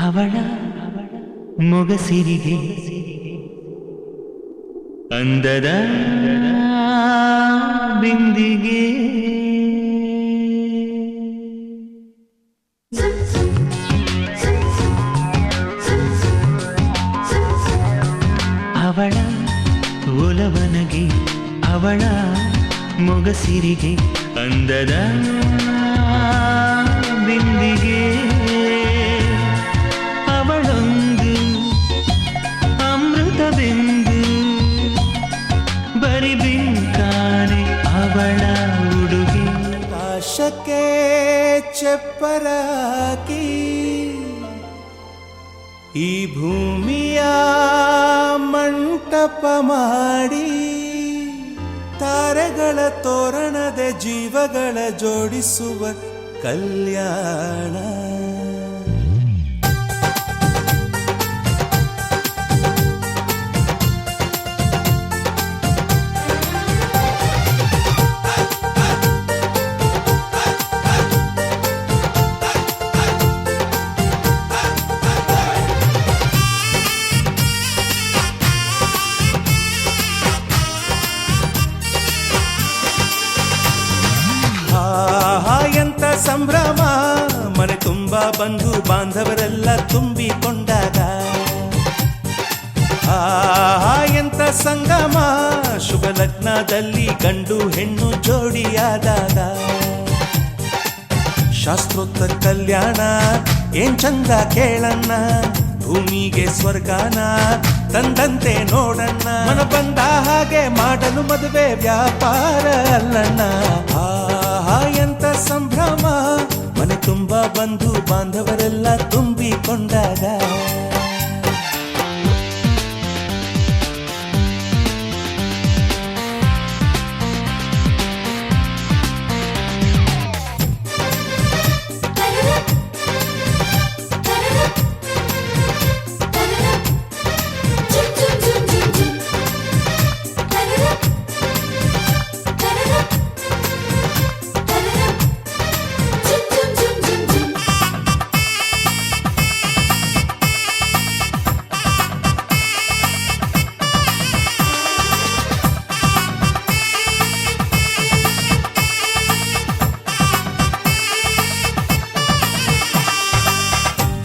ಅವಳ ಮೊಗಸಿರಿಗೆ ಅಂದದ ಬಿಂದಿಗೆ ಅವಳ ಒಲವನಗೆ ಅವಳ ಮೊಗಸಿರಿಗೆ ಅಂದದ ಬಿಂದಿಗೆ ಅವಳೊಂದು ಅಮೃತ ಬಿಂದು ಬರಿಬಿಂಕಾನೆ ಅವಳ ಉಡುಗೆ ಆಶಕ್ಕೆ ಚೆಪ್ಪರಾಕಿ ಈ ಭೂಮಿಯ ಮಂಟಪ ಮಾಡಿ ತಾರೆಗಳ ತೋರಣದ ಜೀವಗಳ ಜೋಡಿಸುವ ಕಲ್ಯಾಣ ಎಂತ ಸಂಭ್ರಮ ಮನೆ ತುಂಬ ಬಂಧು ಬಾಂಧವರೆಲ್ಲ ತುಂಬಿಕೊಂಡಾಗ ಎಂತ ಸಂಗಮ ಶುಭ ಲಗ್ನದಲ್ಲಿ ಗಂಡು ಹೆಣ್ಣು ಜೋಡಿಯಾದಾಗ ಶಾಸ್ತ್ರೋತ್ತರ ಕಲ್ಯಾಣ ಏನ್ ಚಂದ ಕೇಳಣ್ಣ ಭೂಮಿಗೆ ಸ್ವರ್ಗಾನ ತಂದಂತೆ ನೋಡಣ್ಣ ಮನ ಬಂದ ಹಾಗೆ ಮಾಡಲು ಮದುವೆ ವ್ಯಾಪಾರ ಅಲ್ಲಣ್ಣ ಎಂತ ಸಂಭ್ರಮ ಮನೆ ತುಂಬ ಬಂಧು ಬಾಂಧವರೆಲ್ಲ ತುಂಬಿಕೊಂಡಾಗ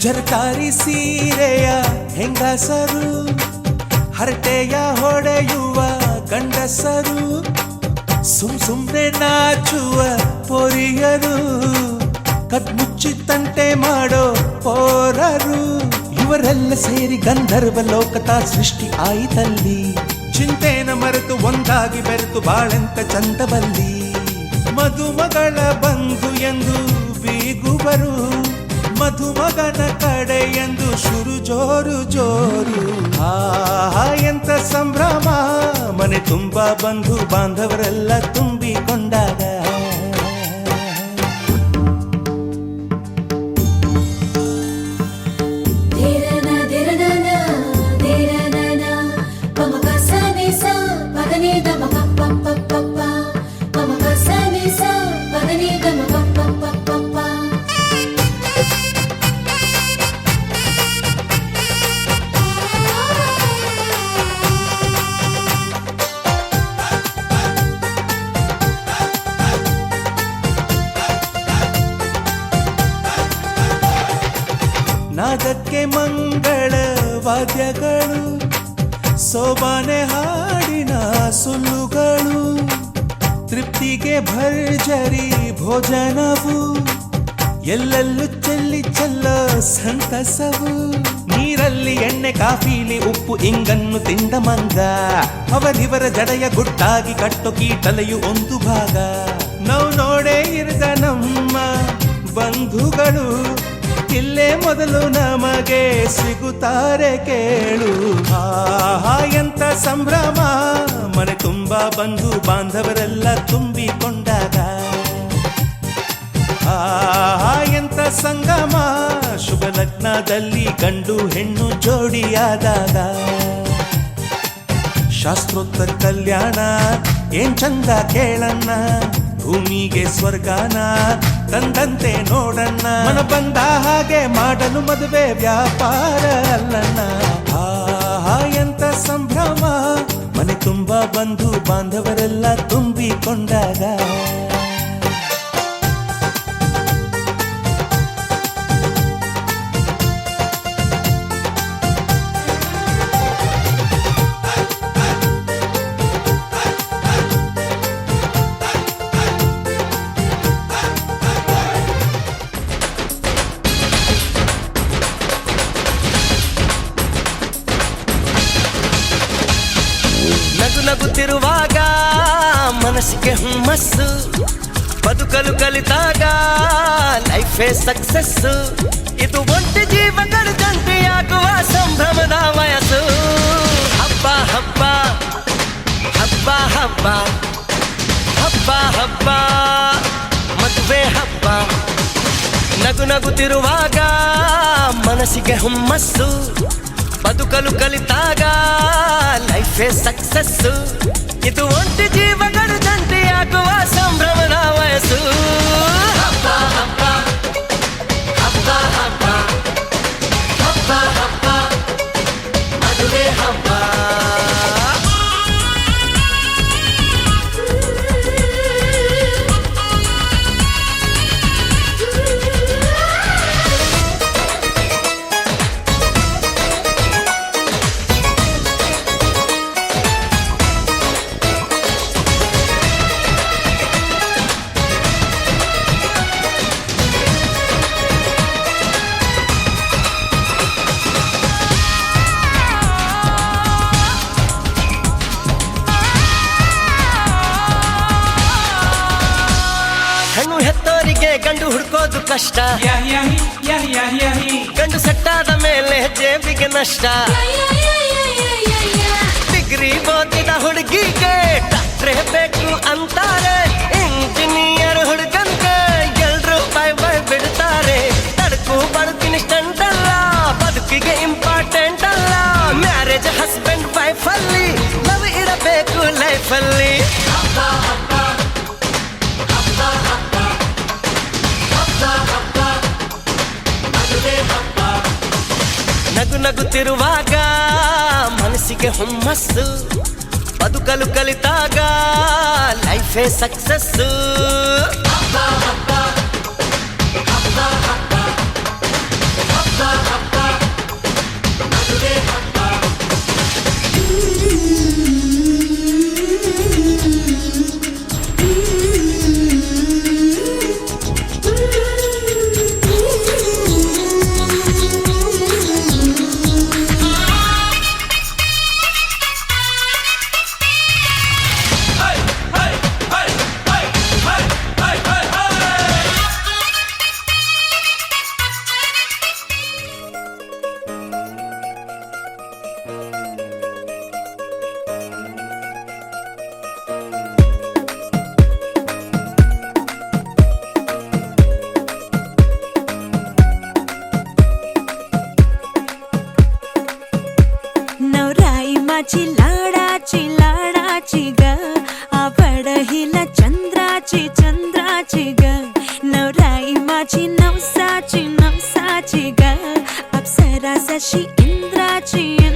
ಜರಕಾರಿ ಸೀರೆಯ ಹೆಂಗಸರು ಹರಟೆಯ ಹೊಡೆಯುವ ಗಂಡಸರು ಸುಮ್ನೆ ನಾಚುವ ಪೊರಿಯರು ಕದ್ಮುಚ್ಚಿ ತಂಟೆ ಮಾಡೋ ಪೋರರು ಇವರೆಲ್ಲ ಸೇರಿ ಗಂಧರ್ವ ಲೋಕದ ಸೃಷ್ಟಿ ಆಯಿತಲ್ಲಿ ಚಿಂತೆನ ಮರೆತು ಒಂದಾಗಿ ಬೆರೆತು ಬಾಳೆಂತ ಚಂದವಲ್ಲಿ ಮದುಮಗಳ ಬಂಧು ಎಂದು ಬೀಗುವರು ಮಧುಮಗನ ಕಡೆ ಎಂದು ಶುರು ಜೋರು ಜೋರು ಎಂತ ಸಂಭ್ರಮ ಮನೆ ತುಂಬ ಬಂಧು ಬಾಂಧವರೆಲ್ಲ ತುಂಬಿಕೊಂಡಾಗ ನಾದಕ್ಕೆ ಮಂಗಳ ವಾದ್ಯಗಳು ಸೋಬಾನೆ ಹಾಡಿನ ಸುಳ್ಳುಗಳು ತೃಪ್ತಿಗೆ ಭರ್ಜರಿ ಭೋಜನವು ಎಲ್ಲೆಲ್ಲೂ ಚೆಲ್ಲ ಸಂತಸವು ನೀರಲ್ಲಿ ಎಣ್ಣೆ ಕಾಫಿಲಿ ಉಪ್ಪು ಇಂಗನ್ನು ತಿಂದ ಮಂಗ ಅವರಿವರ ಜಡೆಯ ಗುಟ್ಟಾಗಿ ಕಟ್ಟೋ ಕೀಟಲೆಯು ಒಂದು ಭಾಗ ನಾವು ನೋಡೇ ಇರದ ನಮ್ಮ ಬಂಧುಗಳು ಇಲ್ಲೇ ಮೊದಲು ನಮಗೆ ಸಿಗುತ್ತಾರೆ ಕೇಳು ಎಂತ ಸಂಭ್ರಮ ಮನೆ ತುಂಬ ಬಂಧು ಬಾಂಧವರೆಲ್ಲ ತುಂಬಿಕೊಂಡಾಗ ಎಂತ ಸಂಗಮ ಶುಭ ಲಗ್ನದಲ್ಲಿ ಗಂಡು ಹೆಣ್ಣು ಜೋಡಿಯಾದಾಗ ಶಾಸ್ತ್ರೋತ್ತರ ಕಲ್ಯಾಣ ಏನ್ ಚಂದ ಕೇಳಣ್ಣ ಭೂಮಿಗೆ ಸ್ವರ್ಗಾನ ತಂದಂತೆ ನೋಡಣ್ಣ ಮನ ಬಂದ ಹಾಗೆ ಮಾಡಲು ಮದುವೆ ವ್ಯಾಪಾರ ಅಲ್ಲಣ್ಣ ಆಹಾ ಎಂತ ಸಂಭ್ರಮ ಮನೆ ತುಂಬ ಬಂಧು ಬಾಂಧವರೆಲ್ಲ ತುಂಬಿಕೊಂಡಾಗ ನಗುತ್ತಿರುವಾಗ ಮನಸ್ಸಿಗೆ ಹುಮ್ಮಸ್ಸು ಬದುಕಲು ಕಲಿತಾಗ ಲೈಫೇ ಸಕ್ಸಸ್ ಇದು ಒಂಟಿ ಜೀವಗಳ ಜಂಟಿಯಾಗುವ ಸಂಭ್ರಮದ ವಯಸ್ಸು ಹಬ್ಬ ಹಬ್ಬ ಹಬ್ಬ ಹಬ್ಬ ಹಬ್ಬ ಹಬ್ಬ ಮದುವೆ ಹಬ್ಬ ನಗುತ್ತಿರುವಾಗ ಮನಸ್ಸಿಗೆ ಹುಮ್ಮಸ್ಸು ಬದುಕಲು ಕಲಿತಾಗ ಲೈಫೇ ಸಕ್ಸಸ್ಸು ಇದು ಒಂಟಿ ಜೀವಗಳು ಜಂಟಿಯಾಗುವ ಸಂಭ್ರಮದ ವಯಸ್ಸು ಹಬ್ಬ ಹಬ್ಬ ಹಬ್ಬ ಹಬ್ಬ ಹಬ್ಬ ಹಬ್ಬ ಮದುವೆ ಹಬ್ಬ ಹೆಣ್ಣು ಹೆತ್ತೋರಿಗೆ ಗಂಡು ಹುಡ್ಕೋದು ಕಷ್ಟ ಗಂಡು ಸೆಟ್ಟಾದ ಮೇಲೆ ಜೇಬಿಗೆ ನಷ್ಟ ಡಿಗ್ರಿ ಓದಿದ ಹುಡುಗಿಗೆ ಡಾಕ್ಟ್ರೇ ಬೇಕು ಅಂತಾರೆ ಇಂಜಿನಿಯರ್ ಹುಡುಗಂತೆ ಎಲ್ರು ಬೈ ಬಿಡ್ತಾರೆ ತಡಕು ಬದುಕಿನ ಸ್ಟಂಟ್ ಅಲ್ಲ ಬದುಕಿಗೆ ಇಂಪಾರ್ಟೆಂಟ್ ಅಲ್ಲ ಮ್ಯಾರೇಜ್ ಹಸ್ಬೆಂಡ್ ವೈಫ್ ಅಲ್ಲಿ ಲವ್ ಇರಬೇಕು ಲೈಫ್ ಅಲ್ಲಿ ನಗುತ್ತಿರುವಾಗ ಮನಸ್ಸಿಗೆ ಹುಮ್ಮಸ್ಸು ಬದುಕಲು ಕಲಿತಾಗ ಲೈಫೇ ಸಕ್ಸಸ್ಸು नवराई माझी लाडाची ग आवड हिला चंद्राची ग नवराई माझी नवसाची ग अप्सरा जशी इंद्राची ग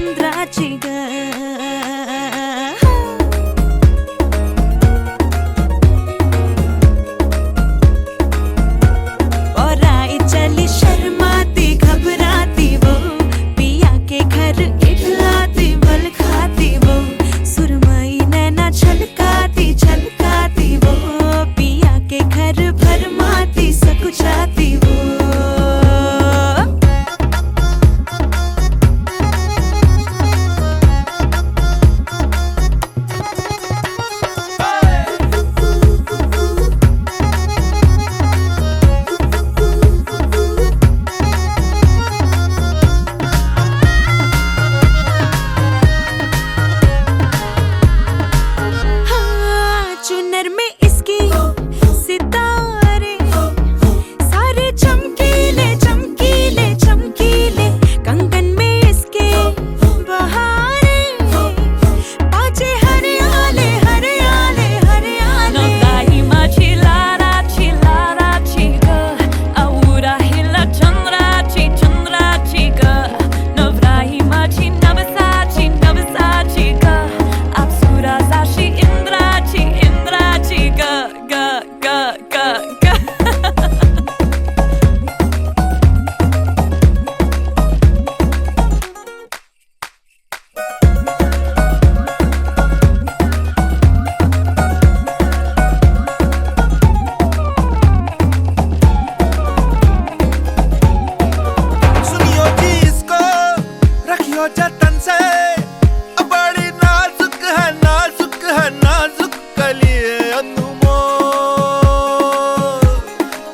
बड़ी नाजुक है नाजुक है नाजुक कलिए अनमोल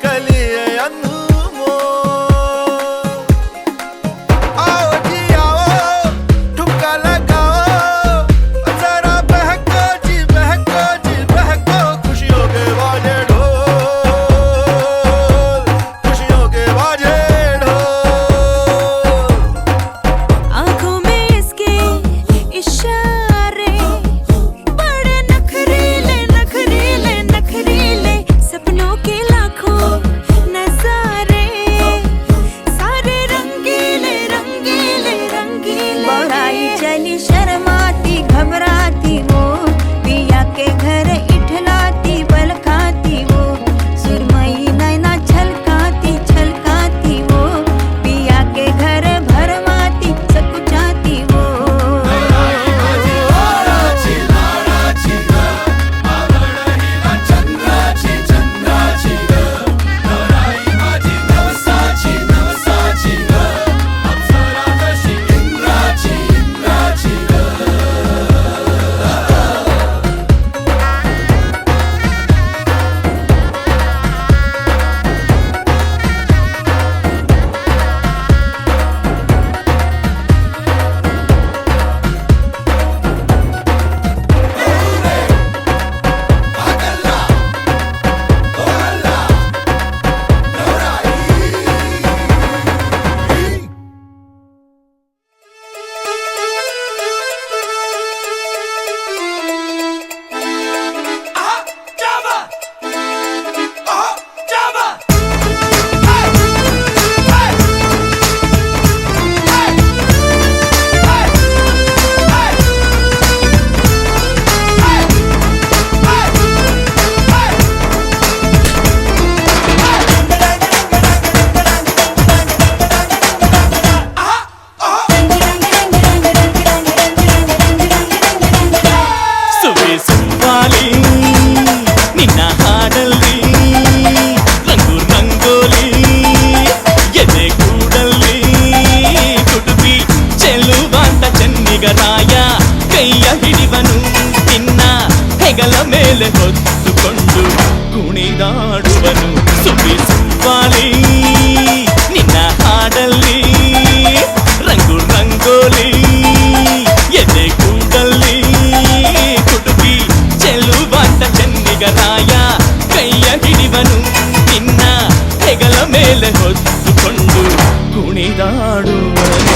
कलिए अनमोल आओ जी आओ ठुमका लगाओ जरा बहको जी बहको जी बहको खुशियों के बाजे ढोल खुशियों के बाजे ढोल आंखों में इसके इशारे बड़े नखरीले नखरीले नखरीले सपनों के लाखों नजारे सारे रंगीले रंगीले रंगीले बढ़ाई चली शर्माती घबराती वो पिया के घर इठलाती बल खाती वो सुरमई नैना छलकाती छलकाती वो पिया के घर भरमाती सकुचाती वो ಸುವೆ ಸುಂಪಾಲಿ ನಿನ್ನ ಹಾಡಲ್ಲಿ ರಂಗು ರಂಗೋಲಿ ಎದೆ ಕೂಡಲ್ಲಿ ಕುಟುಕಿ ಚೆಲುವಾಂತ ಚೆನ್ನಿಗರಾಯ ಕೈಯ ಹಿಡಿವನು ನಿನ್ನ ಹೆಗಲ ಮೇಲೆ ಹೊತ್ತುಕೊಂಡು ಕುಣಿದಾಡುವನು ಸುವೆ ಸುಂಪಾಲಿ ನಿನ್ನ ಹಾಡಲ್ಲಿ ರಂಗು ರಂಗೋಲಿ ಎದೆ ಕೂಡಲ್ಲಿ ಕುಟುಕಿ ಚೆಲುವಾಂತ ಚೆನ್ನಿಗರಾಯ ಕೈಯ ಹಿಡಿವನು ನಿನ್ನ ಹೆಗಲ ಮೇಲೆ ಹೊತ್ತುಕೊಂಡು ಕುಣಿದಾಡುವನು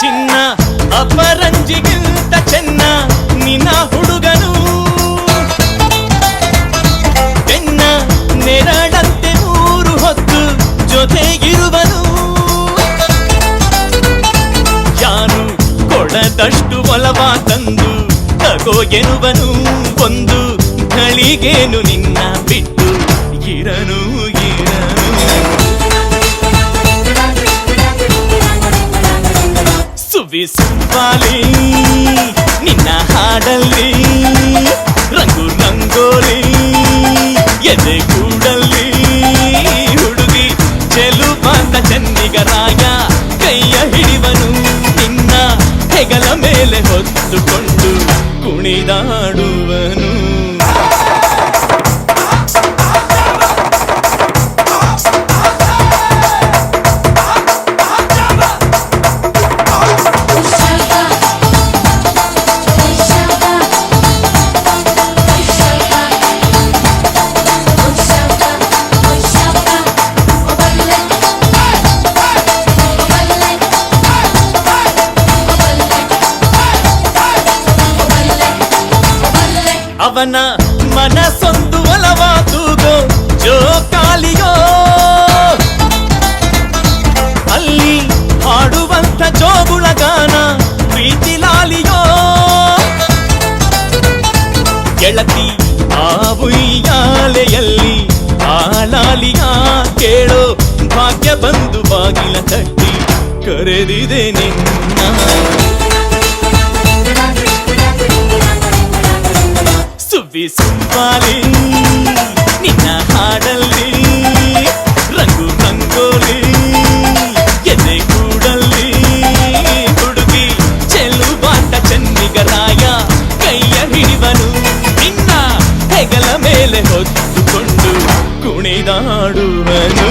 ಚಿನ್ನ ಅಪರಂಜಿಗಿಂತ ಚೆನ್ನ ನಿನ್ನ ಹುಡುಗನು ಬೆನ್ನ ನೆರಳಂತೆ ಮೂರು ಹೊತ್ತು ಜೊತೆಗಿರುವನು ಯಾರು ಕೊಡದಷ್ಟು ಒಲವ ತಂದು ತಗೋ ಎನ್ನುವನು ಒಂದು ಘಳಿಗೇನು ನಿನ್ನ ಬಿಟ್ಟು ಇರನು ಇರನು ಸುವಿ ಸುಂಪಾಲಿ ನಿನ್ನ ಹಾಡಲ್ಲಿ ರಂಗು ರಂಗೋಲಿ ಎದೆ ಕೂಡಲ್ಲಿ ಹುಡುಗಿ ಚೆಲುವಾಂತ ಚೆನ್ನಿಗರಾಯ ಕೈಯ ಹಿಡಿವನು ನಿನ್ನ ಹೆಗಲ ಮೇಲೆ ಹೊತ್ತುಕೊಂಡು ಕುಣಿದಾಡುವನು ಅವನ ಮನಸೊಂದು ಒಲವ ಬಂದು ಬಾಗಿಲ ತಟ್ಟಿ ಕರೆದಿದೆ ನಿನ್ನ ಸುವ್ವಿ ಸುಂಪಾಲಿ ನಿನ್ನ ಹಾಡಲ್ಲಿ ರಂಗು ರಂಗೋಲಿ ಎದೆ ಕೂಡಲ್ಲಿ ಹುಡುಗಿ ಚೆಲುವಾಟ ಚೆನ್ನಿಗರಾಯ ಕೈಯ ಹಿಡಿವನು ನಿನ್ನ ಹೆಗಲ ಮೇಲೆ ಹೊತ್ತುಕೊಂಡು ಕುಣಿದಾಡುವನು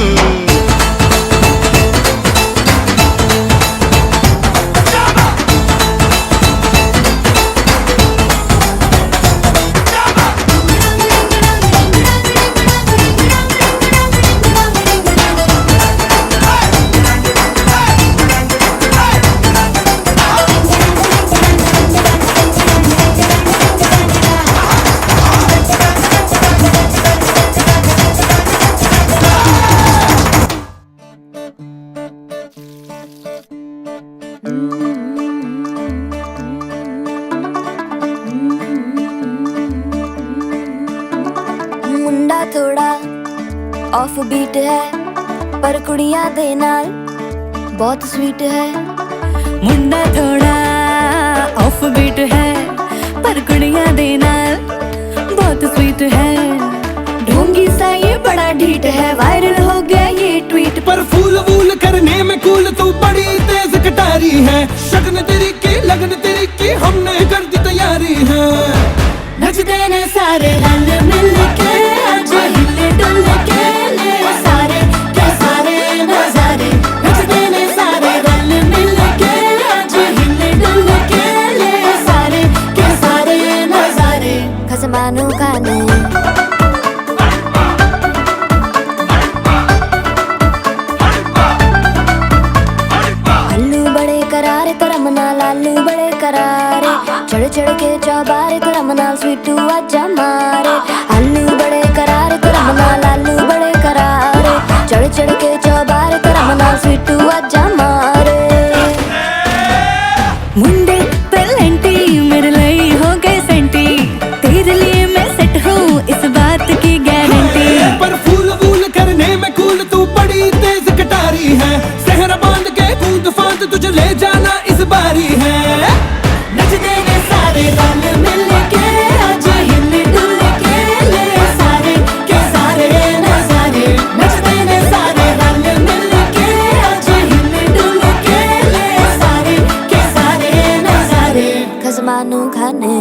मुंडा थोड़ा ऑफ बीट है पर कुड़ियां दे नाल बहुत स्वीट है मुंडा थोड़ा ऑफ बीट है पर कुड़ियां दे नाल बहुत स्वीट है ढोंगी सा ये बड़ा ढीठ है वायरल हो गया ये ट्वीट पर फूल वूल करने में कूल तू बड़ी तेज कटारी है शगन तेरी की लगन तेरी की हमने कर दी तैयारी है नचते ने सारे रंग मिल के आज हिले डुल के ले सारे के सारे नजारे नचते ने सारे रंग मिल के आज हिले डुल के ले सारे के सारे नजारे खसमानू खाने आलू बड़े करारे तेरा मना लालू बड़े करारे चढ़ चढ़ के चौबारे तेरा मना स्वीटू आजा मारे आलू बड़े करारे तेरा मना लालू बड़े करारे चढ़ चढ़ के चौबारे तेरा मना स्वीटू आजा मारे मुंडे पेलेंटी मेरे लिए हो गए सेंटी तेरे लिए मैं सेट हूँ इस बात की गारंटी पर फूल वूल करने में कूल तू बड़ी तेज कटारी है सहरा बांध के कूद फांद तुझे ले जाना इस बारी है नचते ने सारे रंग मिल के आज हिले डुल के ले सारे के सारे नजारे नचते ने सारे रंग मिल के आज हिले डुल के ले सारे के सारे नजारे खसमानू खाने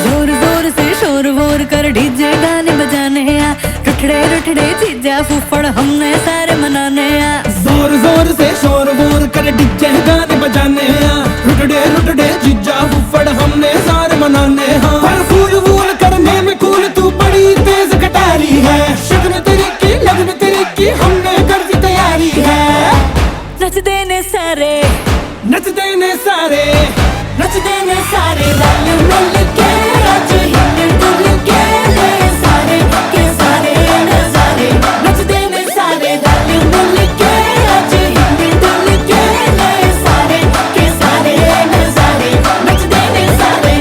जोर जोर से शोर वोर कर डीजे गाने बजाने आ रुठड़े रुठड़े चीजा फूफड़ हमने सारे मनाने आ जोर जोर से शोर वोर कर डीजे गाने बजाने हैं रुटड़े रुटड़े जीजा फुफड़ हमने सारे मनाने हैं पर फूल वूल करने में कूल तू बड़ी तेज कटारी है शगन तेरी की लगन तेरी की हमने कर दी तैयारी है नचते ने सारे नचते ने सारे नचते ने सारे रंग मिल के आज हिले डुल के ले सारे के सारे नजारे नचते ने सारे रंग मिल के आज हिले डुल के ले सारे के सारे नजारे नचते ने सारे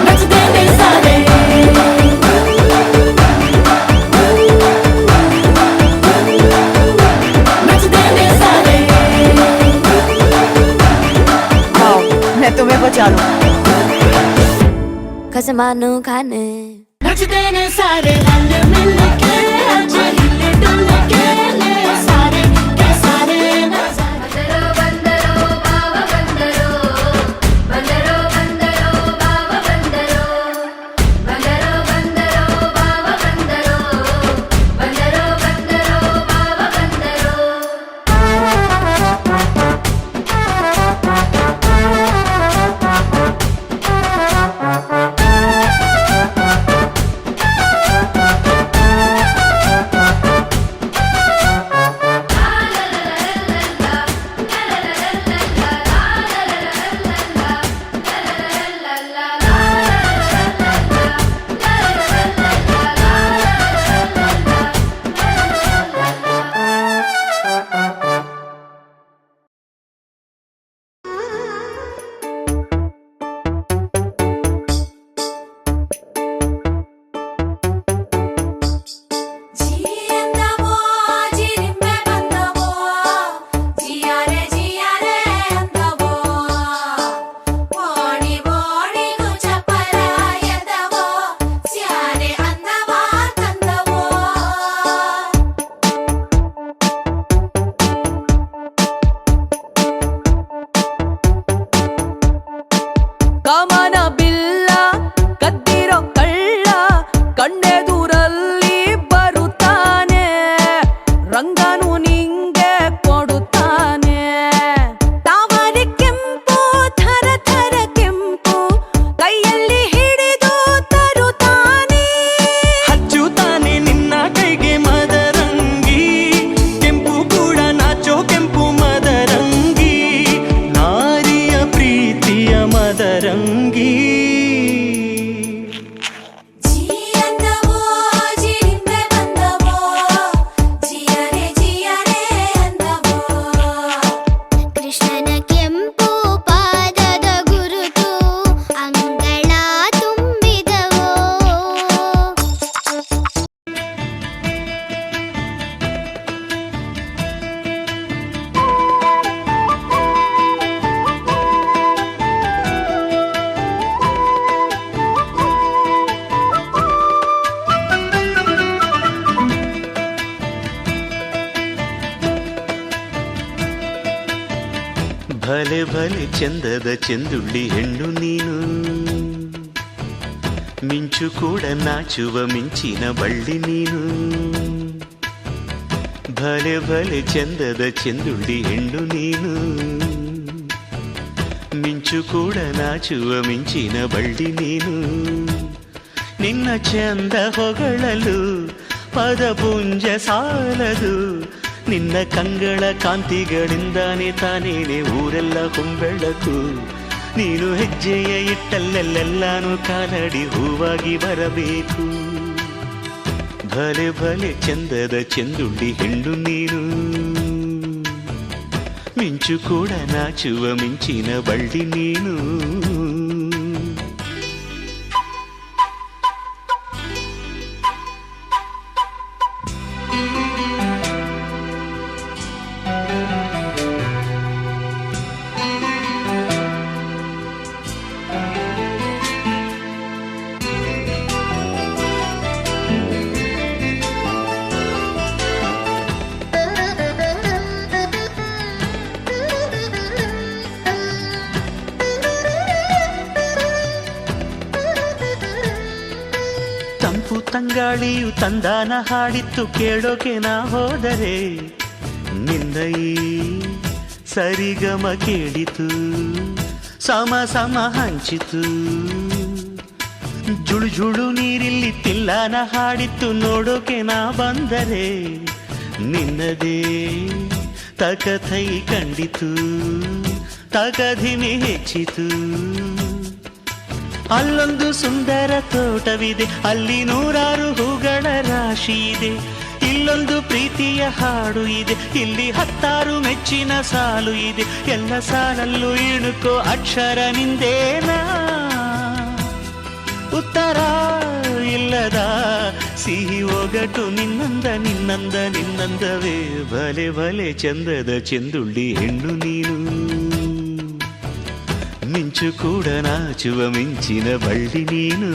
नचते ने सारे नचते ने सारे मैं तुम्हें बचा लूं। खसमानू खाने नचते ने सारे रंग मिल के आज हिले डुल के ले सारे के सारे नजारे बंदरो बाबा बंदरो बंदरो बंदरो बाबा बंदरो बंदरो बंदरो बाबा बंदरो बंदरो बंदरो बाबा बंदरो ಸತರಂಗಿ ಜಿಯಂದವೋ ಜಿರಿಂದೆ ಬಂದವೋ ಜಿಯರೆ ಜಿಯರೆ ಅಂದವೋ ಕೃಷ್ಣನ ಕೆಂಪು ಪಾದದ ಗುರುತು ಅಂಗಳ ತುಂಬಿದವೋ ಭಲೆ ಭಲೆ ಚಂದದ ಚೆಂದುಳ್ಳಿ ಹೆಣ್ಣು ನೀನು ಮಿಂಚು ಕೂಡ ನಾಚುವ ಮಿಂಚಿನ ಬಳ್ಳಿ ನೀನು ಭಲೆ ಭಲೆ ಚಂದದ ಚೆಂದುಳ್ಳಿ ಹೆಣ್ಣು ನೀನು ಮಿಂಚು ಕೂಡ ನಾಚುವ ಮಿಂಚಿನ ಬಳ್ಳಿ ನೀನು ನಿನ್ನ ಚಂದ ಹೊಗಳಲು ಪದಪುಂಜ ಸಾಲದು ನಿನ್ನ ಕಂಗಳ ಕಾಂತಿಗಳಿಂದಾನೆ ತಾನೇನೆ ಊರೆಲ್ಲ ಹೊಂಬೆಳಕು ನೀನು ಹೆಜ್ಜೆಯ ಇಟ್ಟಲ್ಲೆಲ್ಲೆಲ್ಲಾನು ಕಾಲಡಿ ಹೂವಾಗಿ ಬರಬೇಕು ಭಲೆ ಭಲೆ ಚಂದದ ಚೆಂದುಳ್ಳಿ ಹೆಣ್ಣು ನೀನು ಮಿಂಚು ಕೂಡ ನಾಚುವ ಮಿಂಚಿನ ಬಳ್ಳಿ ನೀನು ತಂಪು ತಂಗಾಳಿಯು ತಂದಾನ ಹಾಡಿತ್ತು ಕೇಳೋಕೆ ನಾ ಹೋದರೆ ನಿನ್ನ ಈ ಸರಿಗಮ ಕೇಳಿತು ಸಮ ಸಮ ಹಂಚಿತು ಜುಳು ಜುಳು ನೀರಿಲ್ಲಿ ತಿಲ್ಲಾನ ಹಾಡಿತ್ತು ನೋಡೋಕೆ ನಾ ಬಂದರೆ ನಿನ್ನದೇ ತಕಥೈ ಕಂಡಿತು ತಕಧಿಮಿ ಹೆಚ್ಚಿತು ಅಲ್ಲೊಂದು ಸುಂದರ ತೋಟವಿದೆ ಅಲ್ಲಿ ನೂರಾರು ಹೂಗಳ ರಾಶಿ ಇದೆ ಇಲ್ಲೊಂದು ಪ್ರೀತಿಯ ಹಾಡು ಇದೆ ಇಲ್ಲಿ 10 ಮೆಚ್ಚಿನ ಸಾಲು ಇದೆ ಎಲ್ಲ ಸಾಲಲ್ಲೂ ಇಣುಕೋ ಅಕ್ಷರ ನಿಂದೇನಾ ಉತ್ತರ ಇಲ್ಲದ ಸಿಹಿ ಒಗಟು ನಿನ್ನಂದವೇ ಭಲೆ ಭಲೆ ಚಂದದ ಚೆಂದುಳ್ಳಿ ಹೆಣ್ಣು ನೀನು ಮಿಂಚು ಕೂಡ ನಾಚುವ ಮಿಂಚಿನ ಬಳ್ಳಿ ನೀನು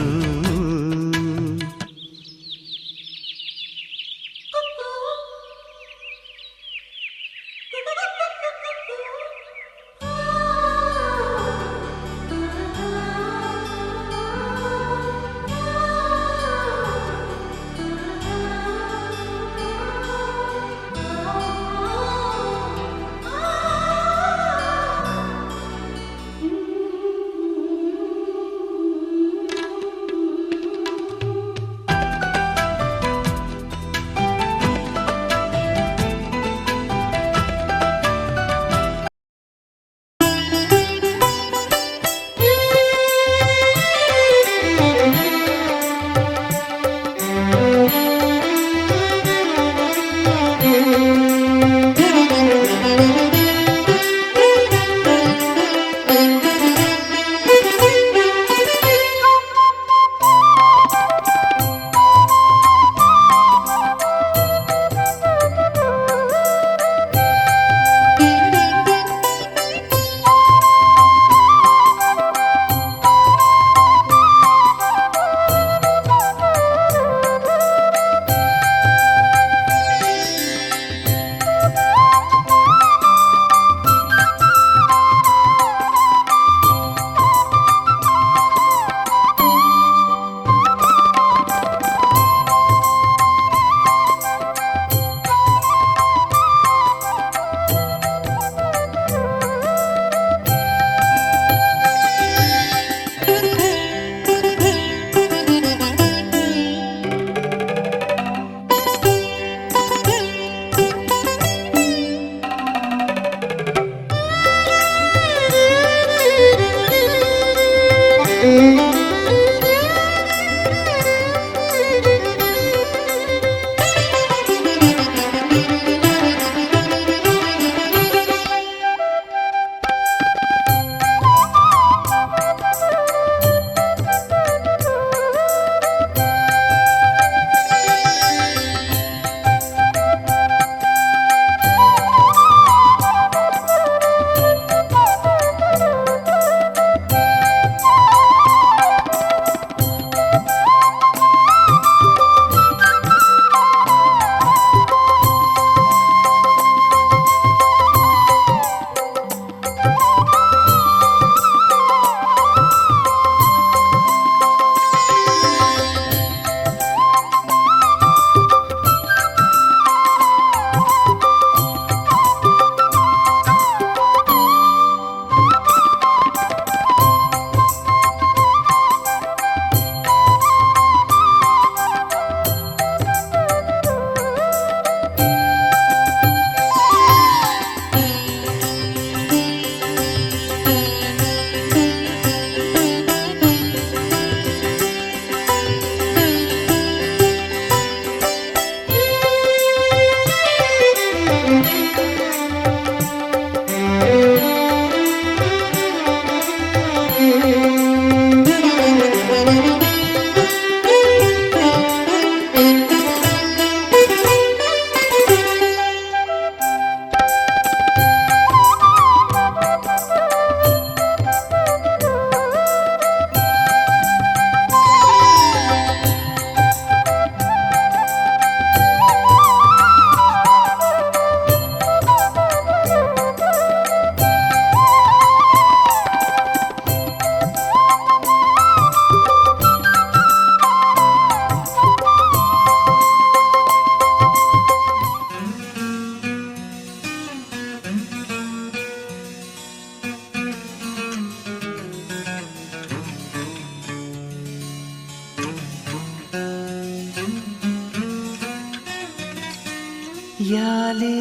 ಯಾಲೇ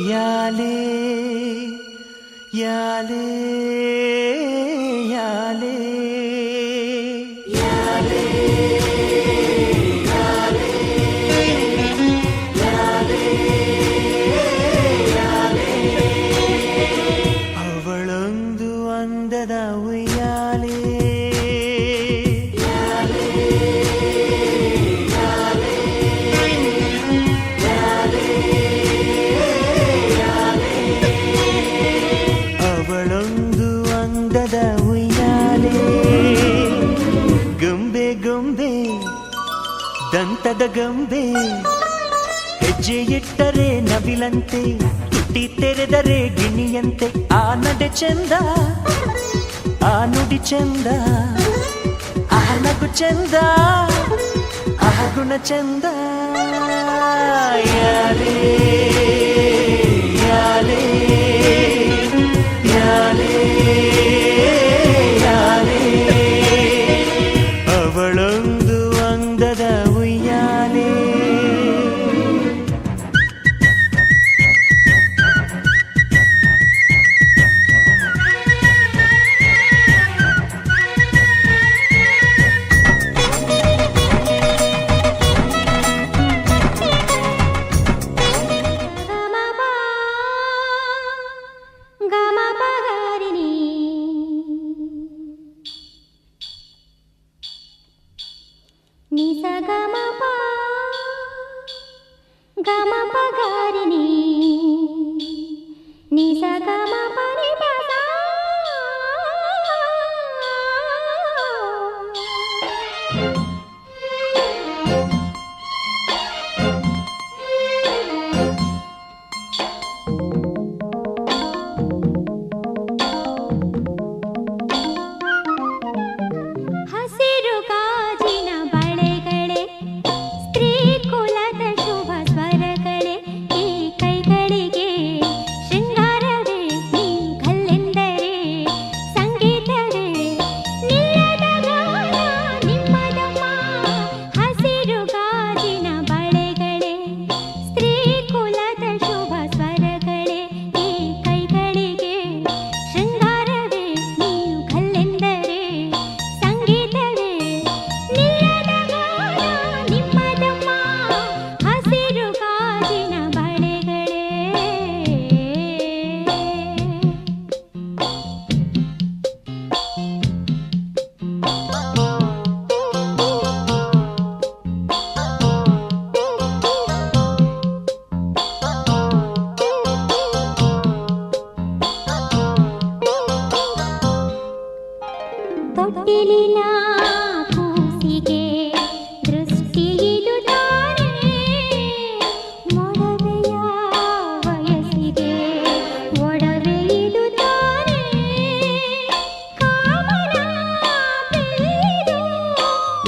ಯಾಲೇ ಯಾಲೇ ಯಾಲೇ ಅವಳೊಂದು ಅಂದದ ಉಯ್ಯಾಲೆ ಅವಳೊಂದು ಅಂದದ ಉಯ್ಯಾಲೆ ಗೊಂಬೆ ಗೊಂಬೆ ದಂತದ ಗೊಂಬೆ ಹೆಜ್ಜೆ ಇಟ್ಟರೆ ನವಿಲಂತೆ ತುಟಿ ತೆರೆದರೆ ಗಿಣಿಯಂತೆ ಆ ನಡೆ ಚಂದ ಆ ನುಡಿ ಚಂದ ಆ ನಗು ಚಂದ ಆ ಗುಣ ಚಂದ ಯಾಲೇ ಯಾಲೇ ಯಾಲೇ ಯಾಲೇ ಅವಳೊಂದು ಅಂದದ ಉಯ್ಯಾಲೆ ಹಸಿರು ಗಾಜಿನ ಬಳೆಗಳೇ ಸ್ತ್ರೀ ಕುಲದ ಶುಭ ಸ್ವರಗಳೇ ಈ ತೊಟ್ಟಿಲಿನ ಕೂಸಿಗೆ ದೃಷ್ಟಿಯಿದು ತಾನೇ ಮೊಡವೆಯ ವಯಸ್ಸಿಗೆ ಒಡವೆಯಿದು ತಾನೇ ಕಾಮನ ಪೀರು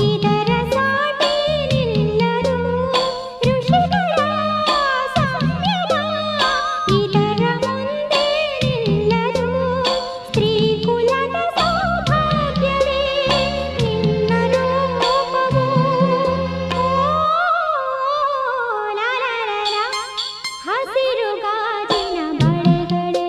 ಇದರ ಸಾಟಿ ನಿಲ್ಲರು ಋಷಿಗಳ ಸಂಯಮ ಇದರ ಮುಂದೆ ನಿಲ್ಲರು ಸ್ತ್ರೀ ಕುಲದ ಸೌಭಾಗ್ಯವೇ ನಿನ್ನ ರೂಪವು ಲಾಲಾಲಾಲ ಹಸಿರು ಗಾಜಿನ ಬಳೆಗಳೇ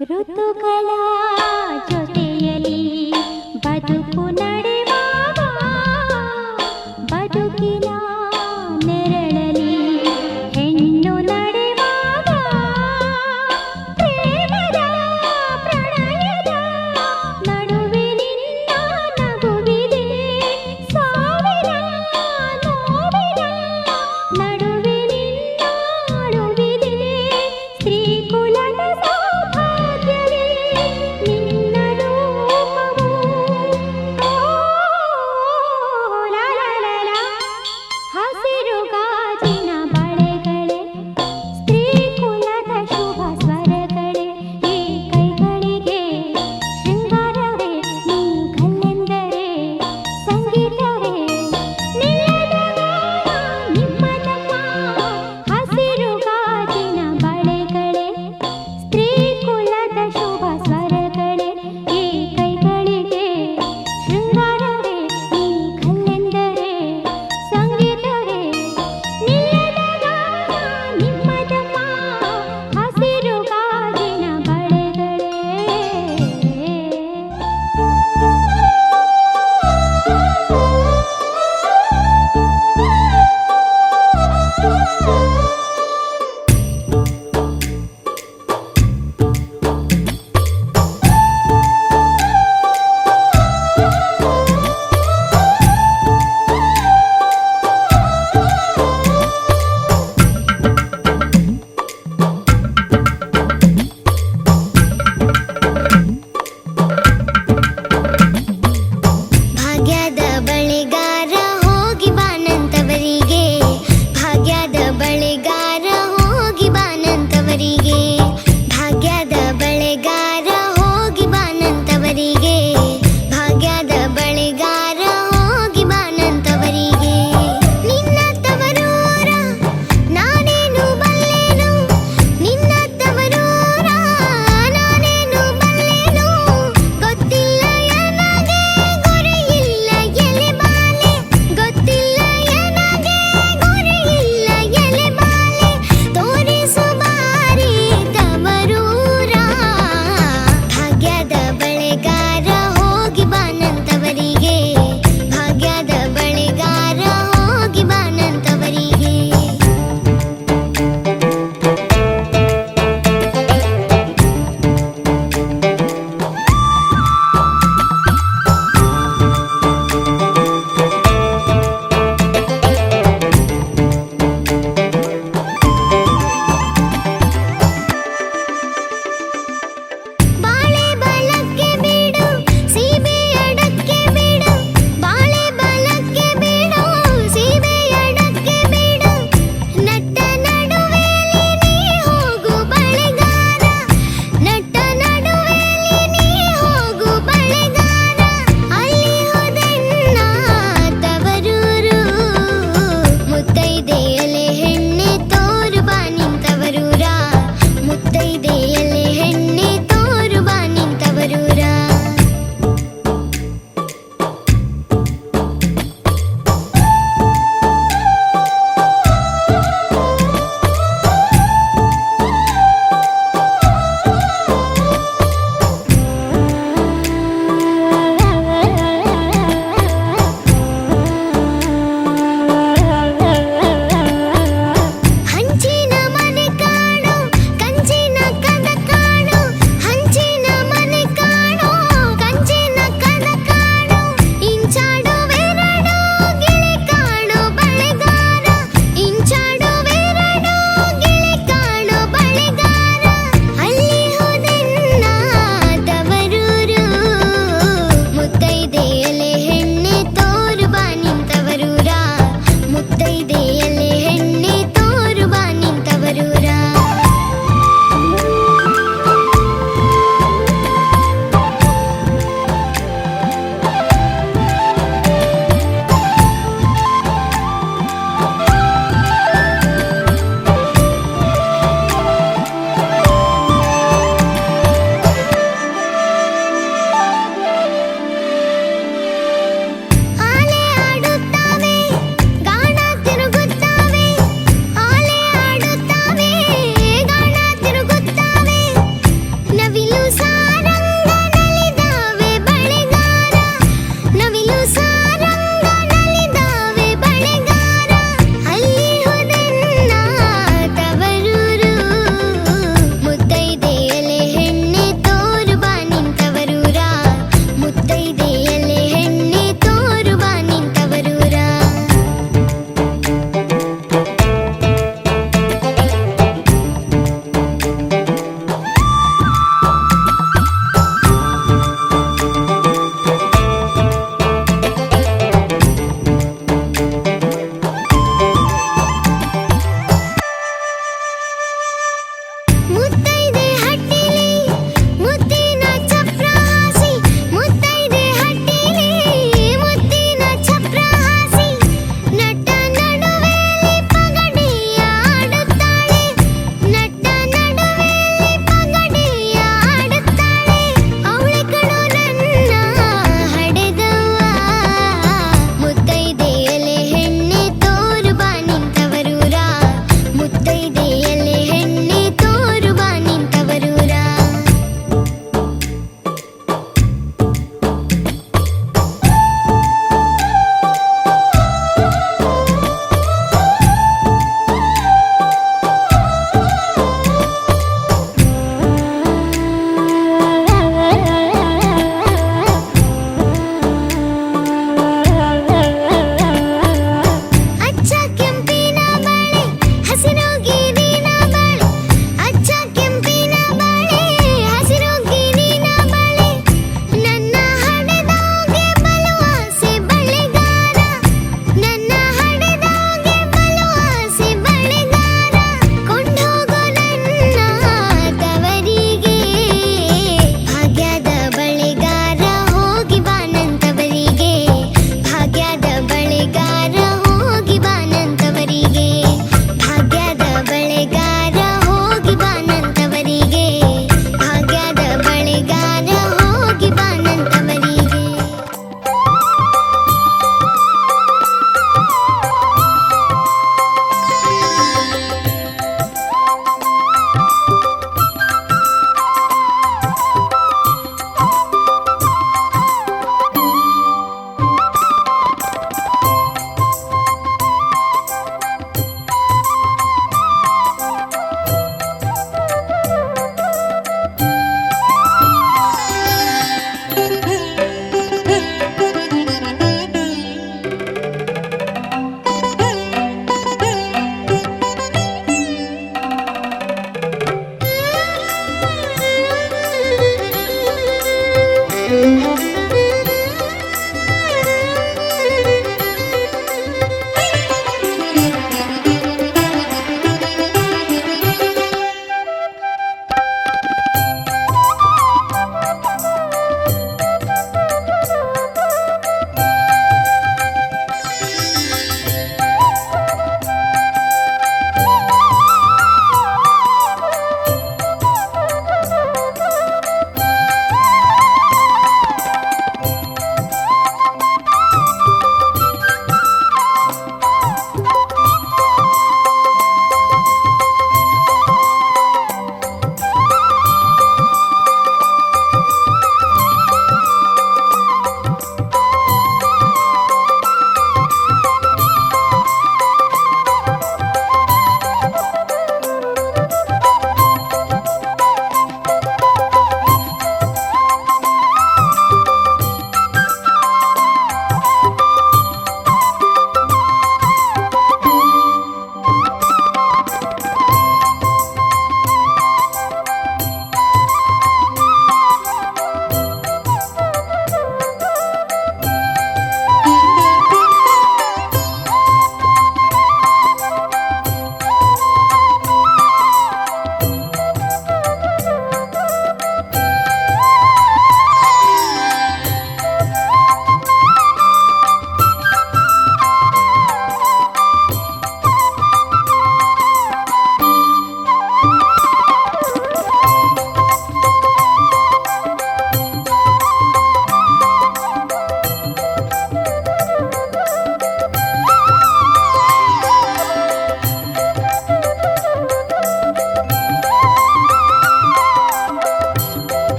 ಋತುಗಳ ಜೊತೆಯಲ್ಲಿ ಬದುಕು ನಡೆ